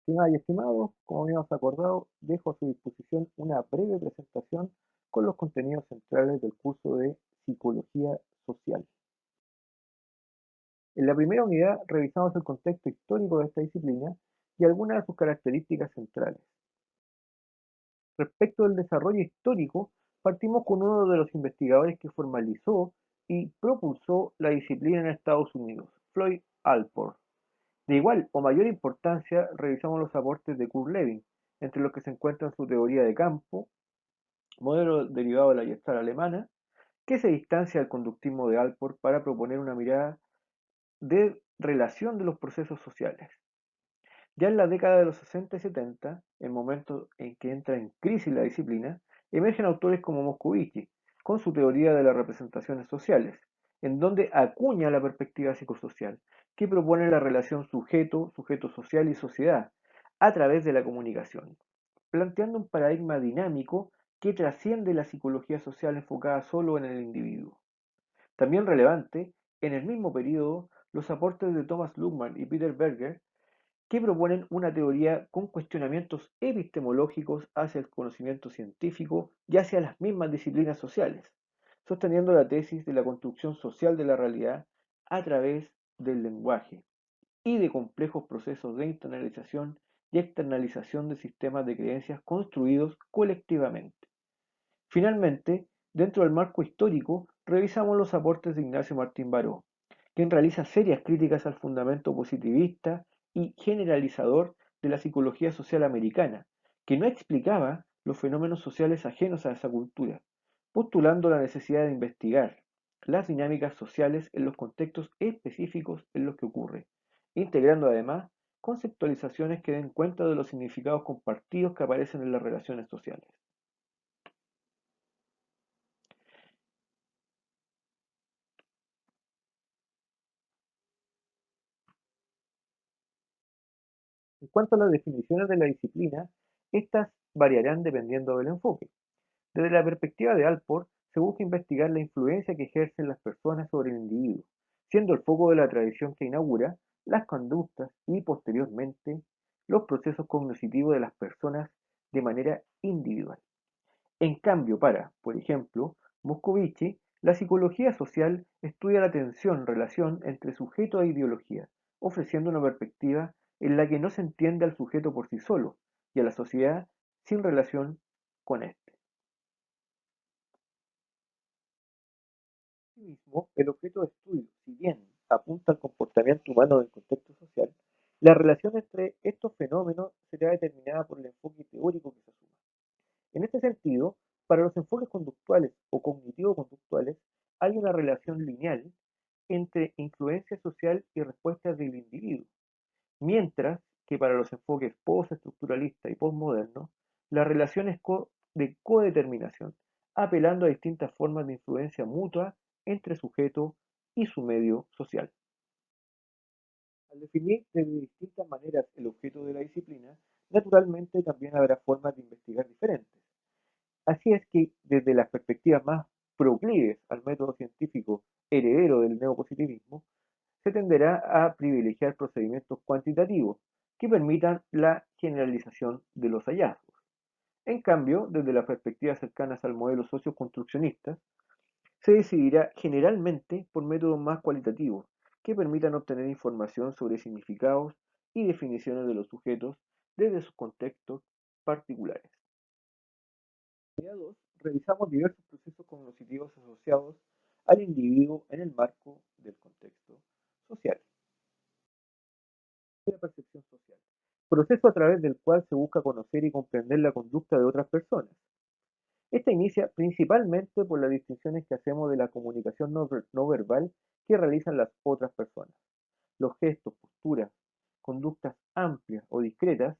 Estimadas y estimados, como habíamos acordado, dejo a su disposición una breve presentación con los contenidos centrales del curso de Psicología Social. En la primera unidad revisamos el contexto histórico de esta disciplina y algunas de sus características centrales. Respecto del desarrollo histórico, partimos con uno de los investigadores que formalizó y propulsó la disciplina en Estados Unidos, Floyd Allport. De igual o mayor importancia, revisamos los aportes de Kurt Lewin, entre los que se encuentran su teoría de campo, modelo derivado de la Gestalt alemana, que se distancia del conductismo de Allport para proponer una mirada de relación de los procesos sociales. Ya en la década de los 60 y 70, el momento en que entra en crisis la disciplina, emergen autores como Moscovici, con su teoría de las representaciones sociales, en donde acuña la perspectiva psicosocial, que propone la relación sujeto, sujeto social y sociedad, a través de la comunicación, planteando un paradigma dinámico que trasciende la psicología social enfocada solo en el individuo. También relevante, en el mismo periodo, los aportes de Thomas Luhmann y Peter Berger, que proponen una teoría con cuestionamientos epistemológicos hacia el conocimiento científico y hacia las mismas disciplinas sociales, sosteniendo la tesis de la construcción social de la realidad a través del lenguaje y de complejos procesos de internalización y externalización de sistemas de creencias construidos colectivamente. Finalmente, dentro del marco histórico, revisamos los aportes de Ignacio Martín Baró, quien realiza serias críticas al fundamento positivista y generalizador de la psicología social americana, que no explicaba los fenómenos sociales ajenos a esa cultura, postulando la necesidad de investigar las dinámicas sociales en los contextos específicos en los que ocurre, integrando además conceptualizaciones que den cuenta de los significados compartidos que aparecen en las relaciones sociales. En cuanto a las definiciones de la disciplina, estas variarán dependiendo del enfoque. Desde la perspectiva de Alport, se busca investigar la influencia que ejercen las personas sobre el individuo, siendo el foco de la tradición que inaugura las conductas y posteriormente los procesos cognitivos de las personas de manera individual. En cambio, para, por ejemplo, Moscovici, la psicología social estudia la tensión-relación entre sujeto e ideología, ofreciendo una perspectiva en la que no se entiende al sujeto por sí solo y a la sociedad sin relación con éste. Asimismo, el objeto de estudio, si bien apunta al comportamiento humano del contexto social, la relación entre estos fenómenos será determinada por el enfoque teórico que se asuma. En este sentido, para los enfoques conductuales o cognitivo-conductuales hay una relación lineal entre influencia social y respuestas del individuo, mientras que para los enfoques postestructuralista y postmoderno, la relación es de codeterminación, apelando a distintas formas de influencia mutua entre sujeto y su medio social. Al definir de distintas maneras el objeto de la disciplina, naturalmente también habrá formas de investigar diferentes. Así es que, desde las perspectivas más proclives al método científico heredero del neopositivismo, se tenderá a privilegiar procedimientos cuantitativos que permitan la generalización de los hallazgos. En cambio, desde las perspectivas cercanas al modelo socioconstruccionista, se decidirá generalmente por métodos más cualitativos que permitan obtener información sobre significados y definiciones de los sujetos desde sus contextos particulares. Día 2, revisamos diversos procesos cognitivos asociados al individuo en el marco del contexto social. La percepción social, proceso a través del cual se busca conocer y comprender la conducta de otras personas. Esta inicia principalmente por las distinciones que hacemos de la comunicación no verbal que realizan las otras personas. Los gestos, posturas, conductas amplias o discretas,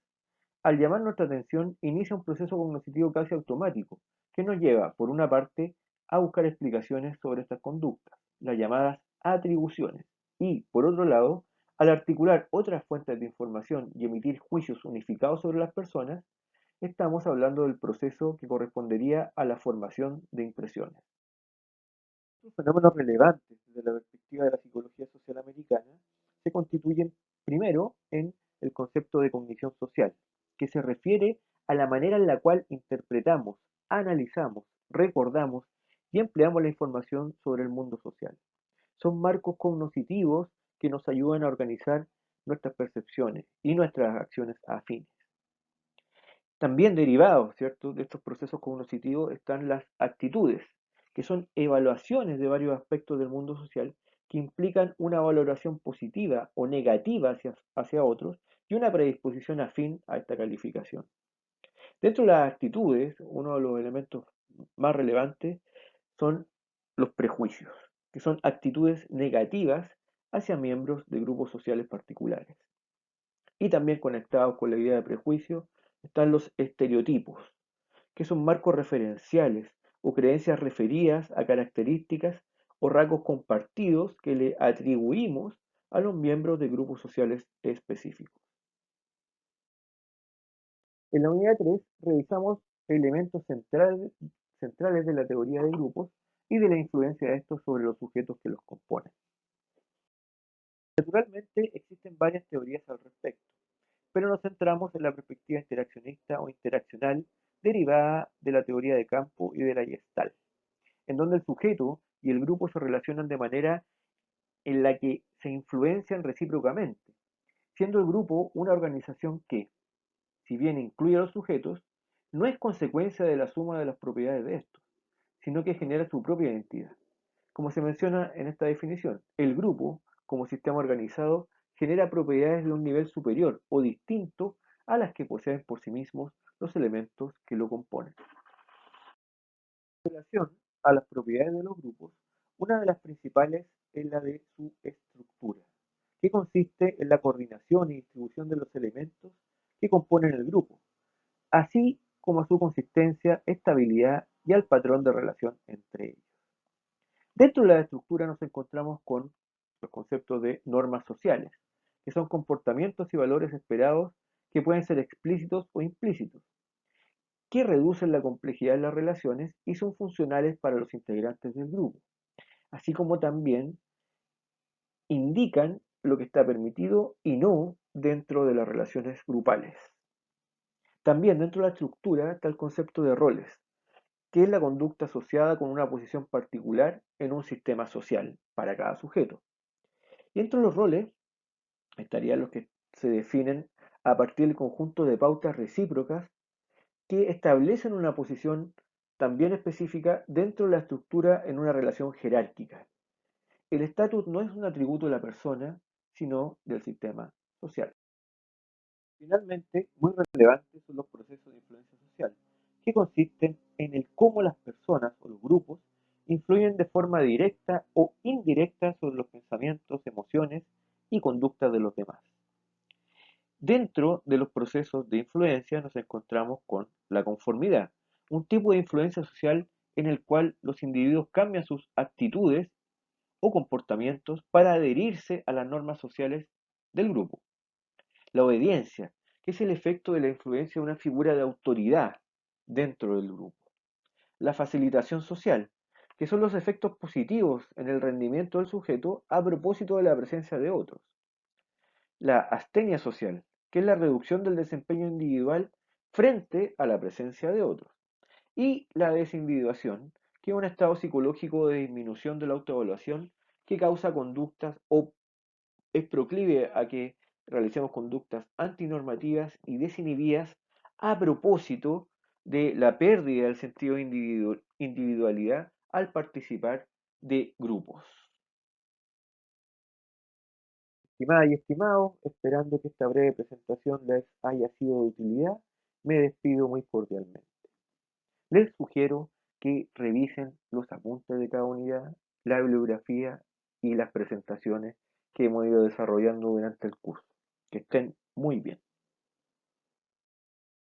al llamar nuestra atención, inicia un proceso cognitivo casi automático, que nos lleva, por una parte, a buscar explicaciones sobre estas conductas, las llamadas atribuciones, y, por otro lado, al articular otras fuentes de información y emitir juicios unificados sobre las personas, estamos hablando del proceso que correspondería a la formación de impresiones. Los fenómenos relevantes desde la perspectiva de la psicología social americana se constituyen primero en el concepto de cognición social, que se refiere a la manera en la cual interpretamos, analizamos, recordamos y empleamos la información sobre el mundo social. Son marcos cognitivos que nos ayudan a organizar nuestras percepciones y nuestras acciones afines. También derivados, ¿cierto?, de estos procesos cognitivos están las actitudes, que son evaluaciones de varios aspectos del mundo social que implican una valoración positiva o negativa hacia otros y una predisposición afín a esta calificación. Dentro de las actitudes, uno de los elementos más relevantes son los prejuicios, que son actitudes negativas hacia miembros de grupos sociales particulares. Y también conectados con la idea de prejuicio están los estereotipos, que son marcos referenciales o creencias referidas a características o rasgos compartidos que le atribuimos a los miembros de grupos sociales específicos. En la unidad 3 revisamos elementos centrales de la teoría de grupos y de la influencia de estos sobre los sujetos que los componen. Naturalmente existen varias teorías al respecto, pero nos centramos en la perspectiva interaccionista o interaccional derivada de la teoría de campo y de la Gestalt, en donde el sujeto y el grupo se relacionan de manera en la que se influencian recíprocamente, siendo el grupo una organización que, si bien incluye a los sujetos, no es consecuencia de la suma de las propiedades de estos, sino que genera su propia identidad. Como se menciona en esta definición, el grupo, como sistema organizado, genera propiedades de un nivel superior o distinto a las que poseen por sí mismos los elementos que lo componen. En relación a las propiedades de los grupos, una de las principales es la de su estructura, que consiste en la coordinación y distribución de los elementos que componen el grupo, así como a su consistencia, estabilidad y al patrón de relación entre ellos. Dentro de la estructura nos encontramos con los conceptos de normas sociales, que son comportamientos y valores esperados que pueden ser explícitos o implícitos, que reducen la complejidad de las relaciones y son funcionales para los integrantes del grupo, así como también indican lo que está permitido y no dentro de las relaciones grupales. También dentro de la estructura está el concepto de roles, que es la conducta asociada con una posición particular en un sistema social para cada sujeto. Y entre los roles estarían los que se definen a partir del conjunto de pautas recíprocas que establecen una posición también específica dentro de la estructura en una relación jerárquica. El estatus no es un atributo de la persona, sino del sistema social. Finalmente, muy relevantes son los procesos de influencia social, que consisten en el cómo las personas o los grupos influyen de forma directa o indirecta sobre los pensamientos, emociones y conductas de los demás. Dentro de los procesos de influencia nos encontramos con la conformidad, un tipo de influencia social en el cual los individuos cambian sus actitudes o comportamientos para adherirse a las normas sociales del grupo. La obediencia, que es el efecto de la influencia de una figura de autoridad dentro del grupo. La facilitación social, que son los efectos positivos en el rendimiento del sujeto a propósito de la presencia de otros. La astenia social, que es la reducción del desempeño individual frente a la presencia de otros. Y la desindividuación, que es un estado psicológico de disminución de la autoevaluación que causa conductas o es proclive a que realicemos conductas antinormativas y desinhibidas a propósito de la pérdida del sentido de individualidad al participar de grupos. Estimadas y estimados, esperando que esta breve presentación les haya sido de utilidad, me despido muy cordialmente. Les sugiero que revisen los apuntes de cada unidad, la bibliografía y las presentaciones que hemos ido desarrollando durante el curso. Que estén muy bien.